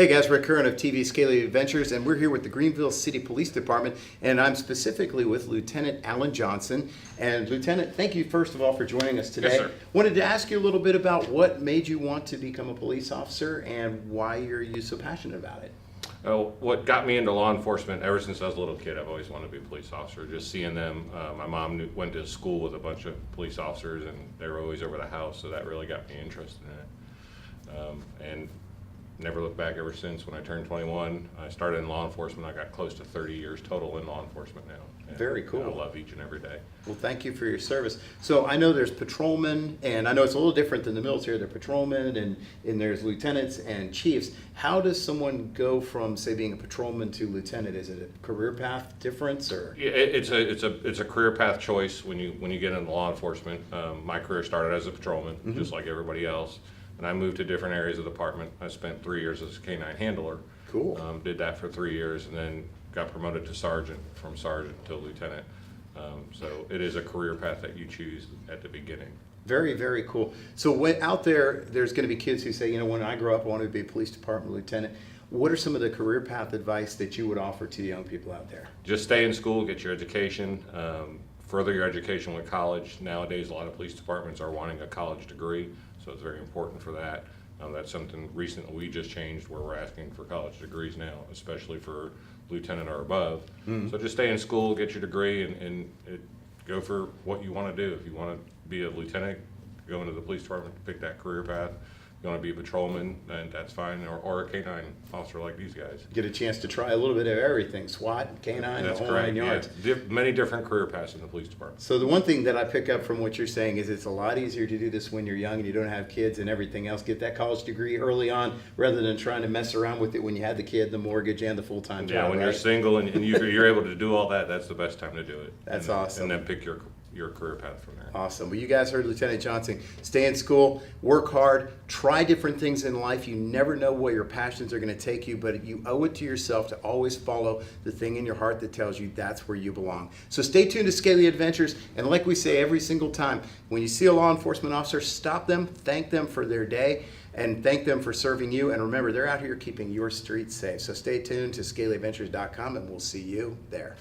Hey guys, Rick Curran of TV Scaly Adventures, and we're here with the Greenville City Police Department, and I'm specifically with Lieutenant Alan Johnson. And Lieutenant, thank you first of all for joining us today. Yes, sir. Wanted to ask you a little bit about what made you want to become a police officer and why are you so passionate about it? What got me into law enforcement ever since I was a little kid, I've always wanted to be a police officer. Just seeing them, my mom went to school with a bunch of police officers and they were always over the house, so that really got me interested in it. And never looked back ever since. When I turned 21, I started in law enforcement. I got close to 30 years total in law enforcement now. And Very cool. I love each and every day. Well, thank you for your service. So I know there's patrolmen, and I know it's a little different than the military. There are patrolmen, and there's lieutenants and chiefs. How does someone go from, say, being a patrolman to lieutenant? Is it a career path difference, or? Yeah, it's a career path choice when you get into law enforcement. My career started as a patrolman, just like everybody else. And I moved to different areas of the department. I spent 3 years as a canine handler. Cool. Did that for 3 years and then got promoted to sergeant, from sergeant to lieutenant. So it is a career path that you choose at the beginning. Very, very cool. So when out there's going to be kids who say, you know, when I grow up, I want to be a police department lieutenant. What are some of the career path advice that you would offer to young people out there? Just stay in school, get your education, further your education with college. Nowadays, a lot of police departments are wanting a college degree, so it's very important for that. That's something recently we just changed where we're asking for college degrees now, especially for lieutenant or above. So just stay in school, get your degree, and go for what you want to do. If you want to be a lieutenant, go into the police department, pick that career path. If you want to be a patrolman, then that's fine, or a canine officer like these guys. Get a chance to try a little bit of everything, SWAT, canine, That's the whole correct. 9 yards. Yeah. Many different career paths in the police department. So the one thing that I pick up from what you're saying is it's a lot easier to do this when you're young and you don't have kids and everything else. Get that college degree early on rather than trying to mess around with it when you had the kid, the mortgage, and the full-time job. Yeah, when you're single and you're able to do all that, that's the best time to do it. That's awesome. And then pick your career path from there. Awesome. Well, you guys heard Lieutenant Johnson. Stay in school, work hard, try different things in life. You never know where your passions are going to take you, but you owe it to yourself to always follow the thing in your heart that tells you that's where you belong. So stay tuned to Scaly Adventures, and like we say every single time, when you see a law enforcement officer, stop them, thank them for their day, and thank them for serving you. And remember, they're out here keeping your streets safe. So stay tuned to scalyadventures.com, and we'll see you there.